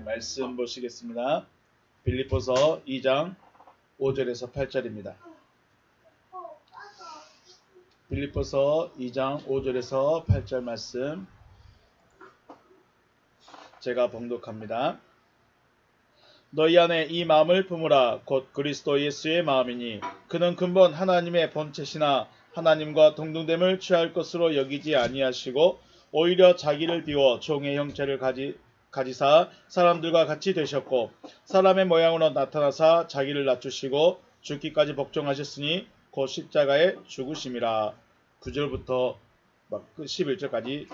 말씀 보시겠습니다. 빌립보서 2장 5절에서 8절입니다. 빌립보서 2장 5절에서 8절 말씀 제가 봉독합니다. 너희 안에 이 마음을 품으라. 곧 그리스도 예수의 마음이니 그는 근본 하나님의 본체시나 하나님과 동등됨을 취할 것으로 여기지 아니하시고 오히려 자기를 비워 종의 형체를 가지사 사람들과 같이 되셨고 사람의 모양으로 나타나사 자기를 낮추시고 죽기까지 복종하셨으니 곧 십자가에 죽으심이라. 9절부터 11절까지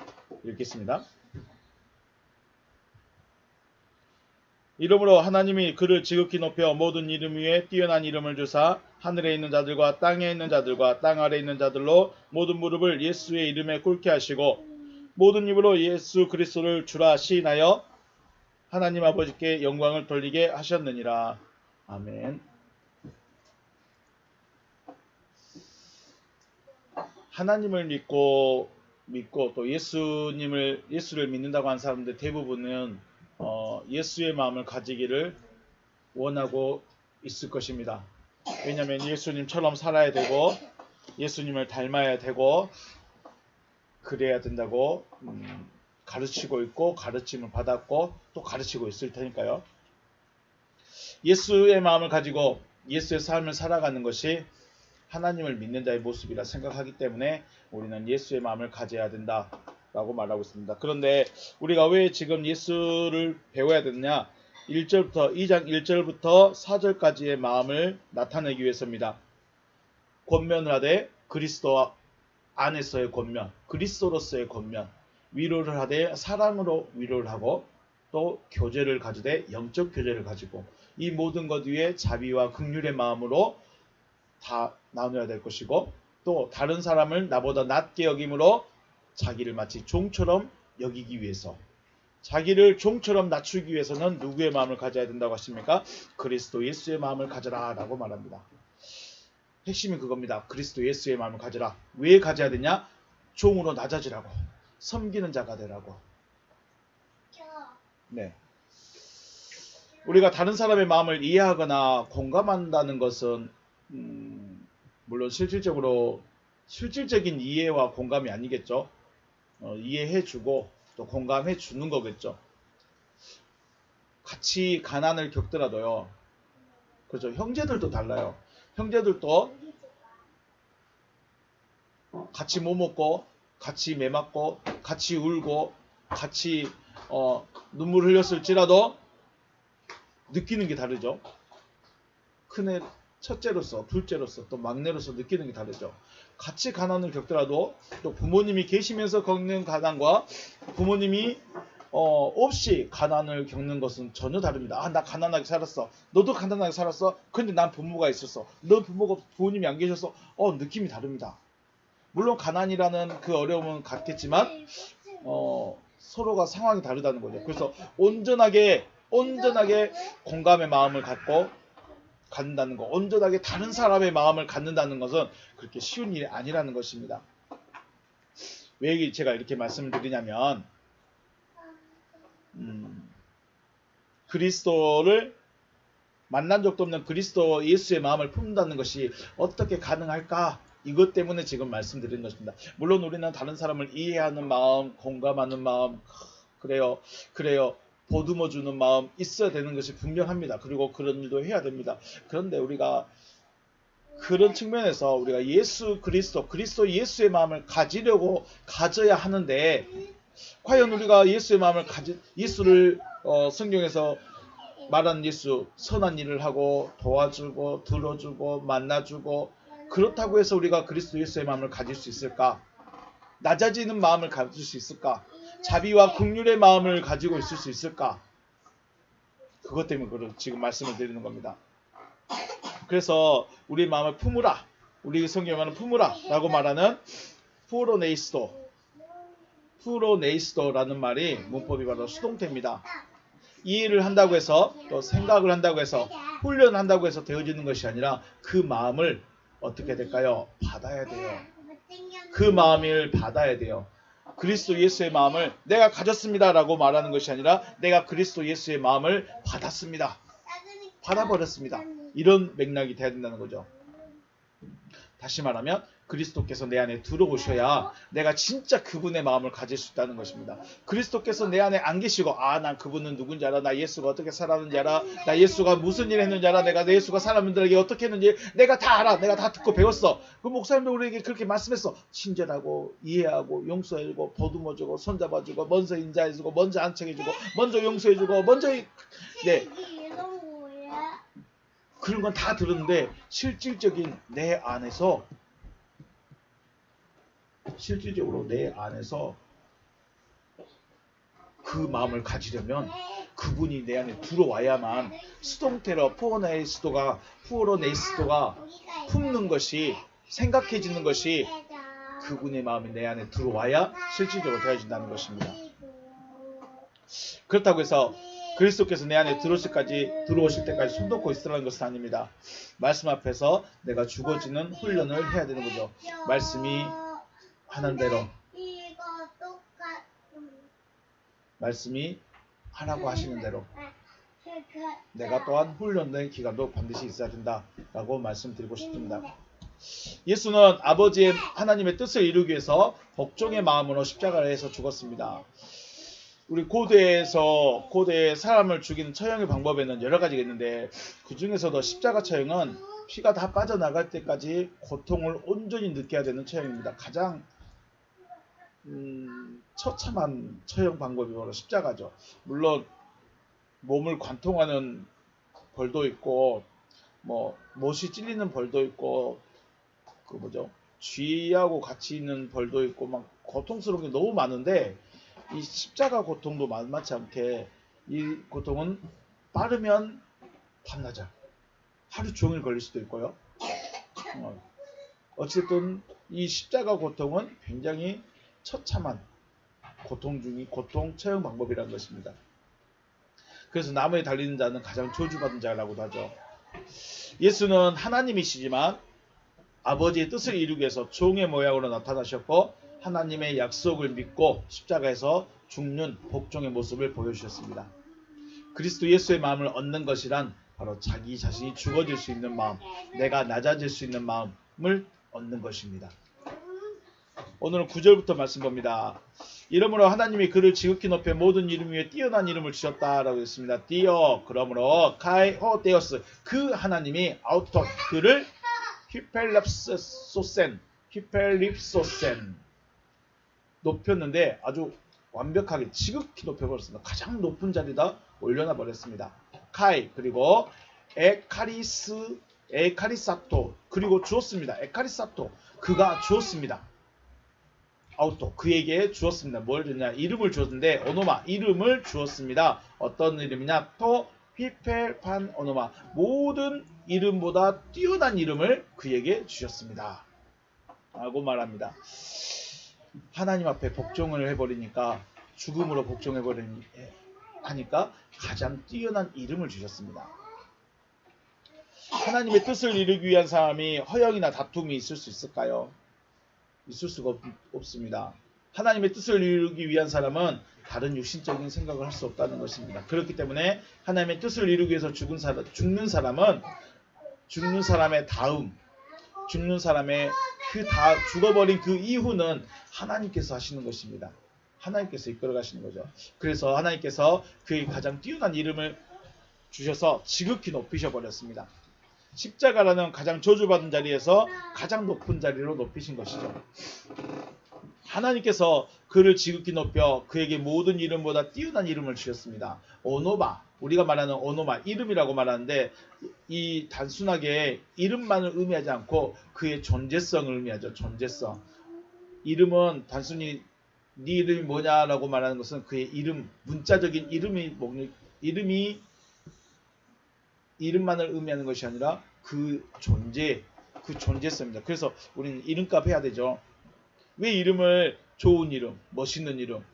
읽겠습니다. 이러므로 하나님이 그를 지극히 높여 모든 이름 위에 뛰어난 이름을 주사 하늘에 있는 자들과 땅에 있는 자들과 땅 아래에 있는 자들로 모든 무릎을 예수의 이름에 꿇게 하시고 모든 입으로 예수 그리스도를 주라 시인하여 하나님 아버지께 영광을 돌리게 하셨느니라. 아멘. 하나님을 믿고 또 예수를 믿는다고 하는 사람들 대부분은 예수의 마음을 가지기를 원하고 있을 것입니다. 왜냐하면 예수님처럼 살아야 되고 예수님을 닮아야 되고 그래야 된다고 가르치고 있고 가르침을 받았고 또 가르치고 있을 테니까요. 예수의 마음을 가지고 예수의 삶을 살아가는 것이 하나님을 믿는 자의 모습이라 생각하기 때문에 우리는 예수의 마음을 가져야 된다라고 말하고 있습니다. 그런데 우리가 왜 지금 예수를 배워야 되느냐? 2장 1절부터 4절까지의 마음을 나타내기 위해서입니다. 권면을 하되 그리스도 안에서의 권면, 그리스도로서의 권면, 위로를 하되 사랑으로 위로를 하고 또 교제를 가지되 영적 교제를 가지고 이 모든 것 위에 자비와 긍휼의 마음으로 다 나눠야 될 것이고 또 다른 사람을 나보다 낮게 여김으로 자기를 마치 종처럼 여기기 위해서 자기를 종처럼 낮추기 위해서는 누구의 마음을 가져야 된다고 하십니까? 그리스도 예수의 마음을 가져라 라고 말합니다. 핵심이 그겁니다. 그리스도 예수의 마음을 가져라. 왜 가져야 되냐? 종으로 낮아지라고. 섬기는 자가 되라고. 네. 우리가 다른 사람의 마음을 이해하거나 공감한다는 것은 물론 실질적인 이해와 공감이 아니겠죠. 이해해주고 또 공감해주는 거겠죠. 같이 가난을 겪더라도요. 그렇죠. 형제들도 달라요. 형제들도 같이 뭐 먹고 같이 매 맞고 같이 울고 같이 눈물 흘렸을지라도 느끼는 게 다르죠. 큰애 첫째로서 둘째로서 또 막내로서 느끼는 게 다르죠. 같이 가난을 겪더라도 또 부모님이 계시면서 겪는 가난과 부모님이 없이 가난을 겪는 것은 전혀 다릅니다. 나 가난하게 살았어. 너도 가난하게 살았어. 근데 난 부모가 있었어. 너 부모님이 안 계셔서 느낌이 다릅니다. 물론 가난이라는 그 어려움은 같겠지만 서로가 상황이 다르다는 거죠. 그래서 온전하게 공감의 마음을 갖고 갖는다는 것, 온전하게 다른 사람의 마음을 갖는다는 것은 그렇게 쉬운 일이 아니라는 것입니다. 왜 제가 이렇게 말씀을 드리냐면 그리스도를 만난 적도 없는 그리스도 예수의 마음을 품는다는 것이 어떻게 가능할까? 이것 때문에 지금 말씀드리는 것입니다. 물론 우리는 다른 사람을 이해하는 마음, 공감하는 마음, 그래요. 보듬어주는 마음 있어야 되는 것이 분명합니다. 그리고 그런 일도 해야 됩니다. 그런데 우리가 그런 측면에서 우리가 그리스도 예수의 마음을 가져야 하는데 과연 우리가 예수의 마음을 예수를 성경에서 말하는 예수 선한 일을 하고 도와주고 들어주고 만나주고 그렇다고 해서 우리가 그리스도 예수의 마음을 가질 수 있을까? 낮아지는 마음을 가질 수 있을까? 자비와 긍휼의 마음을 가지고 있을 수 있을까? 그것 때문에 지금 말씀을 드리는 겁니다. 그래서 우리 마음을 품으라. 우리 성경에 말하는 품으라 라고 말하는 푸로네이스도라는 말이 문법이 바로 수동태입니다. 이해를 한다고 해서 또 생각을 한다고 해서 훈련한다고 해서 되어지는 것이 아니라 그 마음을 어떻게 될까요? 받아야 돼요. 그 마음을 받아야 돼요. 그리스도 예수의 마음을 내가 가졌습니다라고 말하는 것이 아니라 내가 그리스도 예수의 마음을 받았습니다. 받아버렸습니다. 이런 맥락이 돼야 된다는 거죠. 다시 말하면 그리스도께서 내 안에 들어오셔야 내가 진짜 그분의 마음을 가질 수 있다는 것입니다. 그리스도께서 내 안에 안 계시고 난 그분은 누군지 알아, 나 예수가 어떻게 살았는지 알아, 나 예수가 무슨 일 했는지 알아, 내가 내 예수가 사람들에게 어떻게 했는지 내가 다 알아, 내가 다 듣고 배웠어. 그 목사님도 우리에게 그렇게 말씀했어. 친절하고 이해하고 용서해주고 보듬어주고 손잡아주고 먼저 인자해주고 먼저 안청해주고 먼저 용서해주고 먼저 그런 건 다 들었는데 실질적으로 내 안에서 그 마음을 가지려면 그분이 내 안에 들어와야만 수동태로 푸어네이스도가 품는 것이, 생각해지는 것이 그분의 마음이 내 안에 들어와야 실질적으로 되어진다는 것입니다. 그렇다고 해서 그리스도께서 내 안에 들어오실 때까지 손 놓고 있으라는 것은 아닙니다. 말씀 앞에서 내가 죽어지는 훈련을 해야 되는 거죠. 말씀이 하는 대로, 말씀이 하라고 하시는 대로 내가 또한 훈련된 기간도 반드시 있어야 된다라고 말씀드리고 싶습니다. 예수는 아버지의 하나님의 뜻을 이루기 위해서 복종의 마음으로 십자가를 해서 죽었습니다. 우리 고대에 사람을 죽이는 처형의 방법에는 여러 가지가 있는데 그 중에서도 십자가 처형은 피가 다 빠져나갈 때까지 고통을 온전히 느껴야 되는 처형입니다. 가장 처참한 처형 방법이 바로 십자가죠. 물론 몸을 관통하는 벌도 있고 못이 찔리는 벌도 있고 쥐하고 같이 있는 벌도 있고 막 고통스러운 게 너무 많은데 이 십자가 고통도 만만치 않게 이 고통은 빠르면 반나절, 하루 종일 걸릴 수도 있고요. 어쨌든 이 십자가 고통은 굉장히 처참한 고통 처형 방법이라는 것입니다. 그래서 나무에 달리는 자는 가장 저주받은 자라고도 하죠. 예수는 하나님이시지만 아버지의 뜻을 이루기 위해서 종의 모양으로 나타나셨고 하나님의 약속을 믿고 십자가에서 죽는 복종의 모습을 보여주셨습니다. 그리스도 예수의 마음을 얻는 것이란 바로 자기 자신이 죽어질 수 있는 마음, 내가 낮아질 수 있는 마음을 얻는 것입니다. 오늘은 9절부터 말씀 봅니다. 이러므로 하나님이 그를 지극히 높여 모든 이름 위에 뛰어난 이름을 주셨다라고 했습니다. 디어, 그러므로 카이오 데오스, 그 하나님이 아우토, 그를 히펠립소센 높였는데 아주 완벽하게 지극히 높여버렸습니다. 가장 높은 자리다 올려놔 버렸습니다. 카이, 그리고 에카리사토, 그리고 주었습니다. 에카리사토, 그가 주었습니다. 아우토, 그에게 주었습니다. 뭘 줬냐? 이름을 주었는데 오노마, 이름을 주었습니다. 어떤 이름이냐? 토 히펠판 오노마, 모든 이름보다 뛰어난 이름을 그에게 주셨습니다. 라고 말합니다. 하나님 앞에 복종을 해버리니까, 죽음으로 하니까 가장 뛰어난 이름을 주셨습니다. 하나님의 뜻을 이루기 위한 사람이 허영이나 다툼이 있을 수 있을까요? 있을 수가 없습니다. 하나님의 뜻을 이루기 위한 사람은 다른 육신적인 생각을 할 수 없다는 것입니다. 그렇기 때문에 하나님의 뜻을 이루기 위해서 죽는 사람은 죽는 사람의 다음, 죽는 사람의 죽어버린 그 이후는 하나님께서 하시는 것입니다. 하나님께서 이끌어 가시는 거죠. 그래서 하나님께서 그의 가장 뛰어난 이름을 주셔서 지극히 높이셔 버렸습니다. 십자가라는 가장 저주받은 자리에서 가장 높은 자리로 높이신 것이죠. 하나님께서 그를 지극히 높여 그에게 모든 이름보다 뛰어난 이름을 주셨습니다. 오노마, 우리가 말하는 오노마, 이름이라고 말하는데 이 단순하게 이름만을 의미하지 않고 그의 존재성을 의미하죠. 존재성. 이름은 단순히 네 이름이 뭐냐라고 말하는 것은 그의 이름, 문자적인 이름만을 의미하는 것이 아니라 그 존재성입니다. 그래서 우리는 이름값 해야 되죠. 왜 이름을 좋은 이름, 멋있는 이름,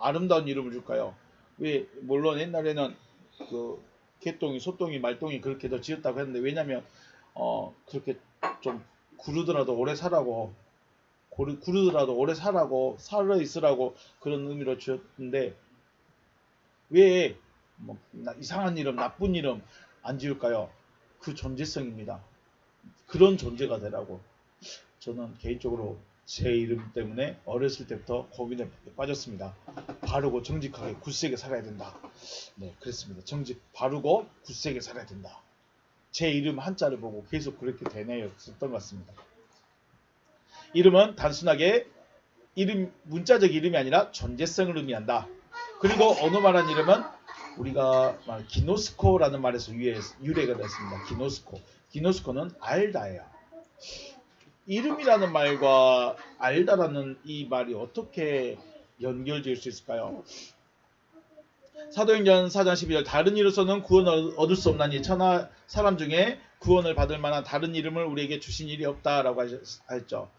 아름다운 이름을 줄까요? 왜 물론 옛날에는 그 개똥이, 소똥이, 말똥이 그렇게 더 지었다고 했는데 왜냐면 그렇게 좀 구르더라도 오래 살라고 구르더라도 오래 살아 있으라고 그런 의미로 지었는데 왜 뭐 이상한 이름, 나쁜 이름 안 지을까요? 그 존재성입니다. 그런 존재가 되라고. 저는 개인적으로 제 이름 때문에 어렸을 때부터 고민에 빠졌습니다. 바르고 정직하게 굳세게 살아야 된다. 네, 그랬습니다. 바르고 굳세게 살아야 된다. 제 이름 한자를 보고 계속 그렇게 되뇌었던 것 같습니다. 이름은 단순하게 문자적 이름이 아니라 존재성을 의미한다. 그리고 언어말한 이름은 우리가 기노스코라는 말에서 유래가 됐습니다. 기노스코는 알다예요. 이름이라는 말과 알다라는 이 말이 어떻게 연결될 수 있을까요? 사도행전 4장 12절 다른 이로서는 구원을 얻을 수 없나니 천하 사람 중에 구원을 받을 만한 다른 이름을 우리에게 주신 일이 없다라고 하셨죠.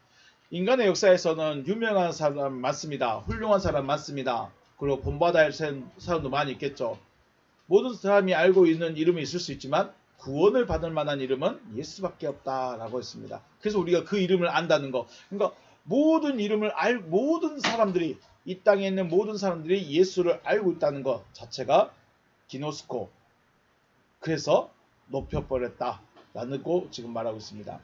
인간의 역사에서는 유명한 사람 많습니다. 훌륭한 사람 많습니다. 그리고 본받아야 할 사람도 많이 있겠죠. 모든 사람이 알고 있는 이름이 있을 수 있지만 구원을 받을 만한 이름은 예수밖에 없다라고 했습니다. 그래서 우리가 그 이름을 안다는 거. 그러니까 모든 사람들이 이 땅에 있는 모든 사람들이 예수를 알고 있다는 것 자체가 기노스코. 그래서 높여버렸다라는 거 지금 말하고 있습니다.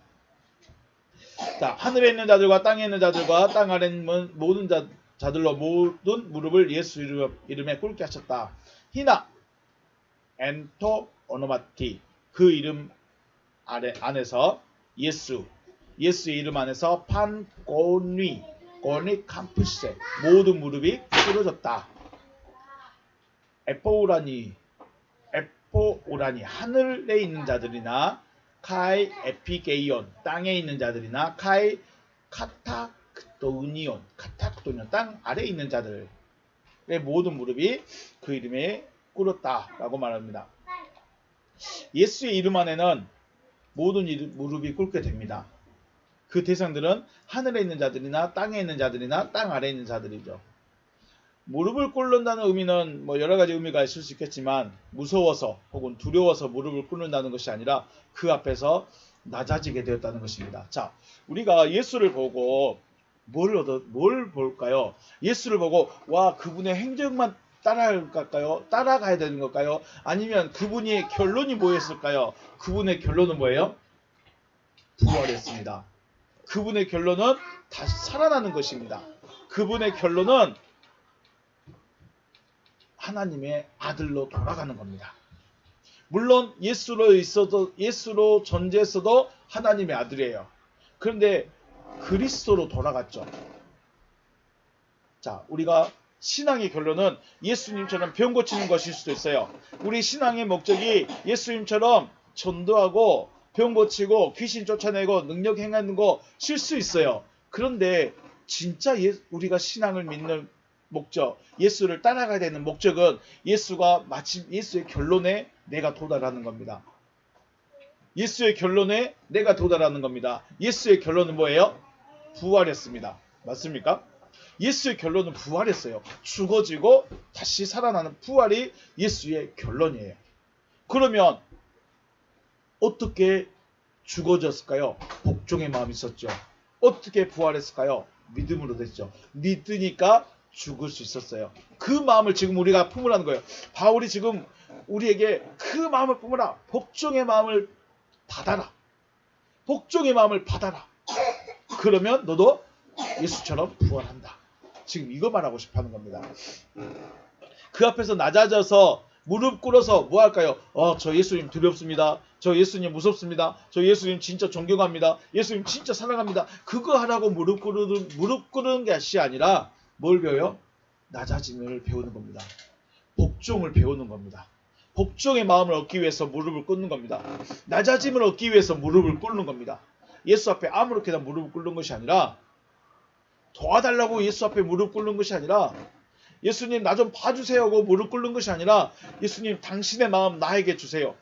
자, 하늘에 있는 자들과 땅에 있는 자들과 땅 아래 있는 모든 자들로 모든 무릎을 예수 이름에 꿇게 하셨다. 히나 엔토 오노마티 그 이름 안에서 예수의 이름 안에서 판고니 캄푸세 모든 무릎이 꿇어졌다. 에포오라니 하늘에 있는 자들이나 카이 에피게이온 땅에 있는 자들이나 카이 카타크토니온 땅 아래에 있는 자들의 모든 무릎이 그 이름에 꿇었다라고 말합니다. 예수의 이름 안에는 모든 무릎이 꿇게 됩니다. 그 대상들은 하늘에 있는 자들이나 땅에 있는 자들이나 땅 아래에 있는 자들이죠. 무릎을 꿇는다는 의미는 여러 가지 의미가 있을 수 있겠지만 무서워서 혹은 두려워서 무릎을 꿇는다는 것이 아니라 그 앞에서 낮아지게 되었다는 것입니다. 자, 우리가 예수를 보고 뭘 볼까요? 예수를 보고 와 그분의 행적만 따라가야 되는 걸까요? 아니면 그분의 결론이 뭐였을까요? 그분의 결론은 뭐예요? 부활했습니다. 그분의 결론은 다시 살아나는 것입니다. 그분의 결론은 하나님의 아들로 돌아가는 겁니다. 물론 예수로 존재했어도 하나님의 아들이에요. 그런데 그리스도로 돌아갔죠. 자, 우리가 신앙의 결론은 예수님처럼 병 고치는 것일 수도 있어요. 우리 신앙의 목적이 예수님처럼 전도하고 병 고치고 귀신 쫓아내고 능력 행하는 거 실 수 있어요. 그런데 진짜 우리가 신앙을 믿는 목적, 예수를 따라가야 되는 목적은 예수가 마침 예수의 결론에 내가 도달하는 겁니다. 예수의 결론에 내가 도달하는 겁니다. 예수의 결론은 뭐예요? 부활했습니다. 맞습니까? 예수의 결론은 부활했어요. 죽어지고 다시 살아나는 부활이 예수의 결론이에요. 그러면 어떻게 죽어졌을까요? 복종의 마음이 있었죠. 어떻게 부활했을까요? 믿음으로 됐죠. 믿으니까 죽을 수 있었어요. 그 마음을 지금 우리가 품으라는 거예요. 바울이 지금 우리에게 그 마음을 품으라. 복종의 마음을 받아라. 복종의 마음을 받아라. 그러면 너도 예수처럼 부활한다. 지금 이거 말하고 싶어 하는 겁니다. 그 앞에서 낮아져서 무릎 꿇어서 뭐 할까요? 저 예수님 두렵습니다. 저 예수님 무섭습니다. 저 예수님 진짜 존경합니다. 예수님 진짜 사랑합니다. 그거 하라고 무릎 꿇는 것이 아니라 뭘 배워요? 낮아짐을 배우는 겁니다. 복종을 배우는 겁니다. 복종의 마음을 얻기 위해서 무릎을 꿇는 겁니다. 낮아짐을 얻기 위해서 무릎을 꿇는 겁니다. 예수 앞에 아무렇게나 무릎을 꿇는 것이 아니라 도와달라고 예수 앞에 무릎 꿇는 것이 아니라 예수님 나 좀 봐주세요 하고 무릎 꿇는 것이 아니라 예수님 당신의 마음 나에게 주세요.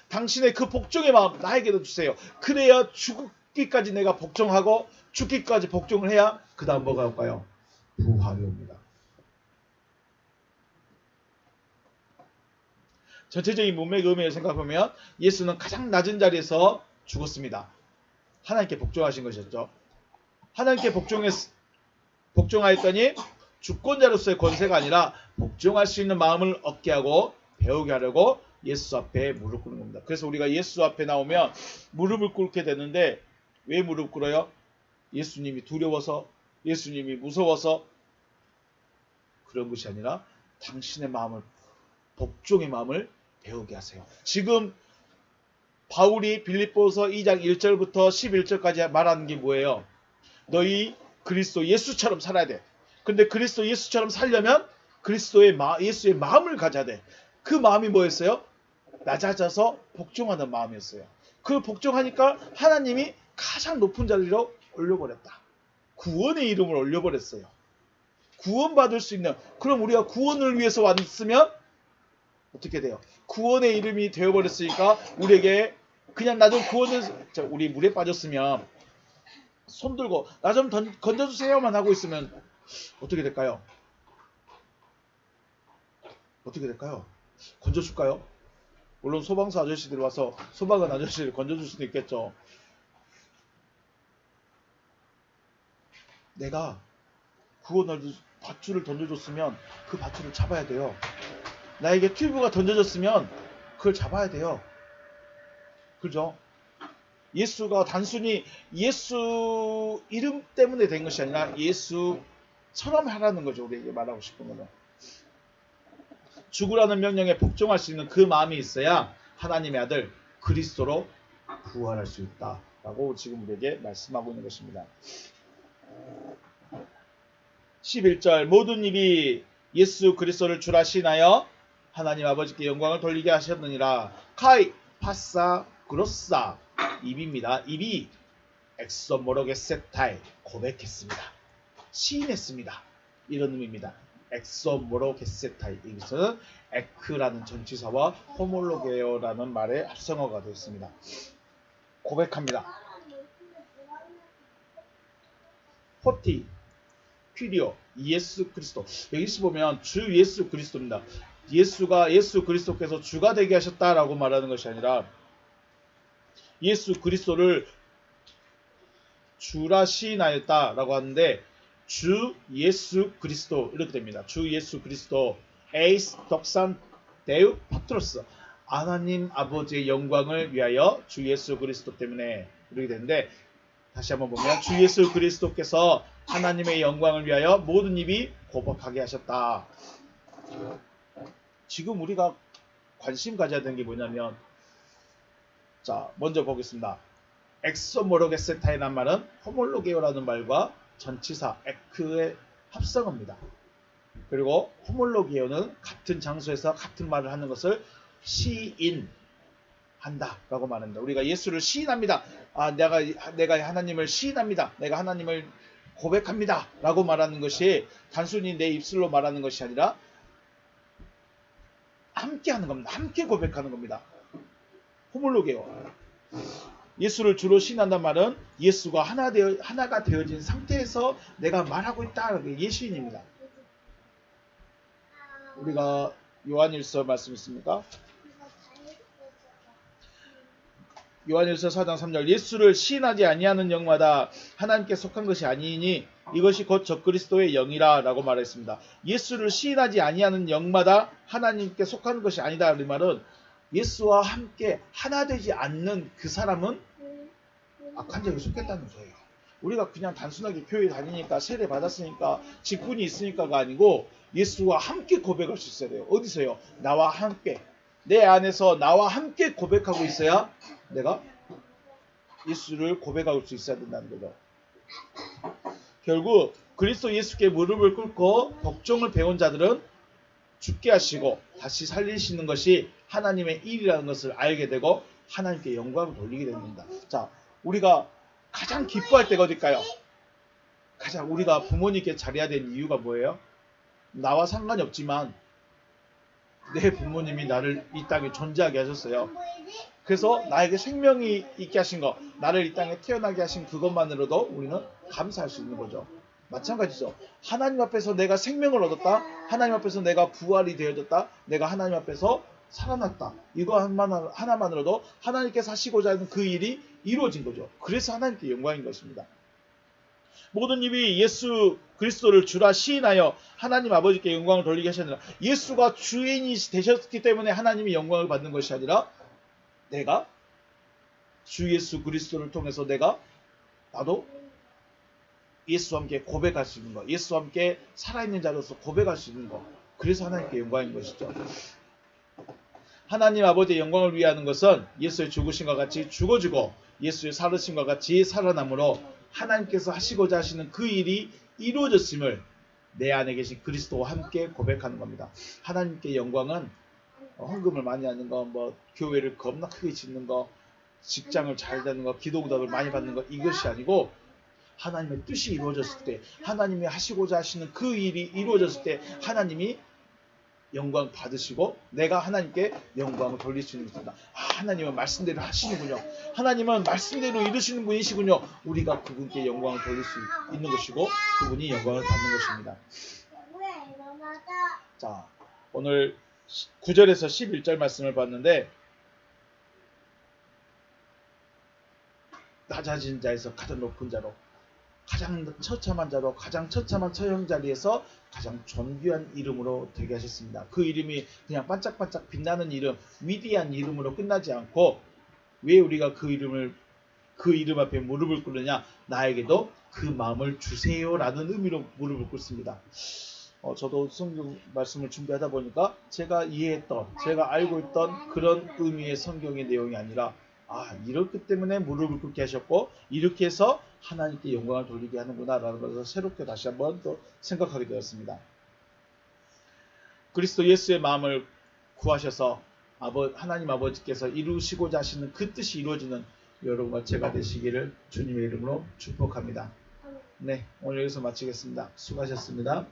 당신의 그 복종의 마음 나에게도 주세요. 그래야 죽기까지 내가 복종하고 죽기까지 복종을 해야 그 다음 뭐가 올까요? 부활이 옵니다. 전체적인 문맥 의미를 생각하면 예수는 가장 낮은 자리에서 죽었습니다. 하나님께 복종하신 것이었죠. 하나님께 복종하였더니 주권자로서의 권세가 아니라 복종할 수 있는 마음을 얻게 하고 배우게 하려고 예수 앞에 무릎 꿇는 겁니다. 그래서 우리가 예수 앞에 나오면 무릎을 꿇게 되는데 왜 무릎 꿇어요? 예수님이 두려워서, 예수님이 무서워서 그런 것이 아니라 당신의 마음을, 복종의 마음을 배우게 하세요. 지금 바울이 빌립보서 2장 1절부터 11절까지 말하는 게 뭐예요? 너희 그리스도 예수처럼 살아야 돼. 근데 그리스도 예수처럼 살려면 예수의 마음을 가져야 돼. 그 마음이 뭐였어요? 낮아져서 복종하는 마음이었어요. 그 복종하니까 하나님이 가장 높은 자리로 올려버렸다. 구원의 이름을 올려버렸어요. 구원받을 수 있는, 그럼 우리가 구원을 위해서 왔으면 어떻게 돼요? 구원의 이름이 되어버렸으니까 우리에게 그냥 나 좀 우리 물에 빠졌으면 손 들고 나 좀 건져주세요만 하고 있으면 어떻게 될까요? 어떻게 될까요? 건져줄까요? 물론 소방서 아저씨들이 와서 소방관 아저씨를 건져줄 수도 있겠죠. 내가 밧줄을 던져줬으면 그 밧줄을 잡아야 돼요. 나에게 튜브가 던져졌으면 그걸 잡아야 돼요. 그죠? 예수가 단순히 예수 이름 때문에 된 것이 아니라 예수처럼 하라는 거죠. 우리에게 말하고 싶은 거는. 죽으라는 명령에 복종할 수 있는 그 마음이 있어야 하나님의 아들 그리스도로 부활할 수 있다라고 지금 우리에게 말씀하고 있는 것입니다. 11절 모든 입이 예수 그리스도를 주라 시인하여 하나님 아버지께 영광을 돌리게 하셨느니라. 카이 파사 그로사 입입니다. 입이 엑소모로게세타에 고백했습니다. 시인했습니다. 이런 의미입니다. 엑소모로게세타이. 여기서는 에크라는 전치사와 호몰로게어라는 말의 합성어가 되었습니다. 고백합니다. 포티 퀴리오 예수 그리스도. 여기서 보면 주 예수 그리스도입니다. 예수 그리스도께서 주가 되게 하셨다라고 말하는 것이 아니라 예수 그리스도를 주라 시인하였다라고 하는데 주 예수 그리스도 이렇게 됩니다. 주 예수 그리스도 에이스 덕산 데우 파트로스 하나님 아버지의 영광을 위하여 주 예수 그리스도 때문에 이렇게 되는데 다시 한번 보면 주 예수 그리스도께서 하나님의 영광을 위하여 모든 입이 고백하게 하셨다. 지금 우리가 관심 가져야 되는 게 뭐냐면 자 먼저 보겠습니다. 엑소모로게세타이라는 말은 호몰로게오라는 말과 전치사 에크의 합성어입니다. 그리고 호몰로게오는 같은 장소에서 같은 말을 하는 것을 시인한다 라고 말합니다. 우리가 예수를 시인합니다. 내가 하나님을 시인합니다. 내가 하나님을 고백합니다 라고 말하는 것이 단순히 내 입술로 말하는 것이 아니라 함께 하는 겁니다. 함께 고백하는 겁니다. 호몰로게오. 예수를 주로 시인한다는 말은 예수가 하나가 되어진 상태에서 내가 말하고 있다. 예시인입니다. 우리가 요한일서 말씀 있습니까? 요한일서 4장 3절 예수를 시인하지 아니하는 영마다 하나님께 속한 것이 아니니 이것이 곧 적그리스도의 영이라 라고 말했습니다. 예수를 시인하지 아니하는 영마다 하나님께 속하는 것이 아니다. 이 말은 예수와 함께 하나 되지 않는 그 사람은 악한 자에 속했다는 거예요. 우리가 그냥 단순하게 교회 다니니까 세례 받았으니까 직분이 있으니까가 아니고 예수와 함께 고백할 수 있어야 돼요. 어디서요? 나와 함께. 내 안에서 나와 함께 고백하고 있어야 내가 예수를 고백할 수 있어야 된다는 거죠. 결국 그리스도 예수께 무릎을 꿇고 복종을 배운 자들은 죽게 하시고 다시 살리시는 것이 하나님의 일이라는 것을 알게 되고 하나님께 영광을 돌리게 됩니다. 자, 우리가 가장 기뻐할 때가 어딜까요? 가장 우리가 부모님께 잘해야 되는 이유가 뭐예요? 나와 상관이 없지만 내 부모님이 나를 이 땅에 존재하게 하셨어요. 그래서 나에게 생명이 있게 하신 것, 나를 이 땅에 태어나게 하신 그것만으로도 우리는 감사할 수 있는 거죠. 마찬가지죠. 하나님 앞에서 내가 생명을 얻었다. 하나님 앞에서 내가 부활이 되어졌다. 내가 하나님 앞에서 살아났다. 이거 하나만으로도 하나님께서 하시고자 하는 그 일이 이루어진 거죠. 그래서 하나님께 영광인 것입니다. 모든 입이 예수 그리스도를 주라 시인하여 하나님 아버지께 영광을 돌리게 하셨느니라. 예수가 주인이 되셨기 때문에 하나님이 영광을 받는 것이 아니라 내가 주 예수 그리스도를 통해서 나도 예수와 함께 고백할 수 있는 것, 예수와 함께 살아있는 자로서 고백할 수 있는 것, 그래서 하나님께 영광인 것이죠. 하나님 아버지의 영광을 위하는 것은 예수의 죽으심과 같이 죽어지고 예수의 살으심과 같이 살아남으로 하나님께서 하시고자 하시는 그 일이 이루어졌음을 내 안에 계신 그리스도와 함께 고백하는 겁니다. 하나님께 영광은 헌금을 많이 하는 거, 교회를 겁나 크게 짓는 거, 직장을 잘 되는 거, 기도응답을 많이 받는 거, 이것이 아니고 하나님의 뜻이 이루어졌을 때, 하나님이 하시고자 하시는 그 일이 이루어졌을 때 하나님이 영광 받으시고 내가 하나님께 영광을 돌릴 수 있는 것입니다. 하나님은 말씀대로 하시는군요. 하나님은 말씀대로 이루시는 분이시군요. 우리가 그분께 영광을 돌릴 수 있는 것이고 그분이 영광을 받는 것입니다. 자, 오늘 9절에서 11절 말씀을 봤는데 낮아진 자에서 가장 높은 자로, 가장 처참한 자로, 가장 처참한 처형 자리에서 가장 존귀한 이름으로 되게 하셨습니다. 그 이름이 그냥 반짝반짝 빛나는 이름, 위대한 이름으로 끝나지 않고 왜 우리가 그 이름 앞에 무릎을 꿇느냐? 나에게도 그 마음을 주세요라는 의미로 무릎을 꿇습니다. 저도 성경 말씀을 준비하다 보니까 제가 이해했던, 제가 알고 있던 그런 의미의 성경의 내용이 아니라 이렇기 때문에 무릎을 꿇게 하셨고 이렇게 해서 하나님께 영광을 돌리게 하는구나 라는 것을 새롭게 다시 한번 또 생각하게 되었습니다. 그리스도 예수의 마음을 구하셔서 하나님 아버지께서 이루시고자 하시는 그 뜻이 이루어지는 여러분과 제가 되시기를 주님의 이름으로 축복합니다. 네, 오늘 여기서 마치겠습니다. 수고하셨습니다.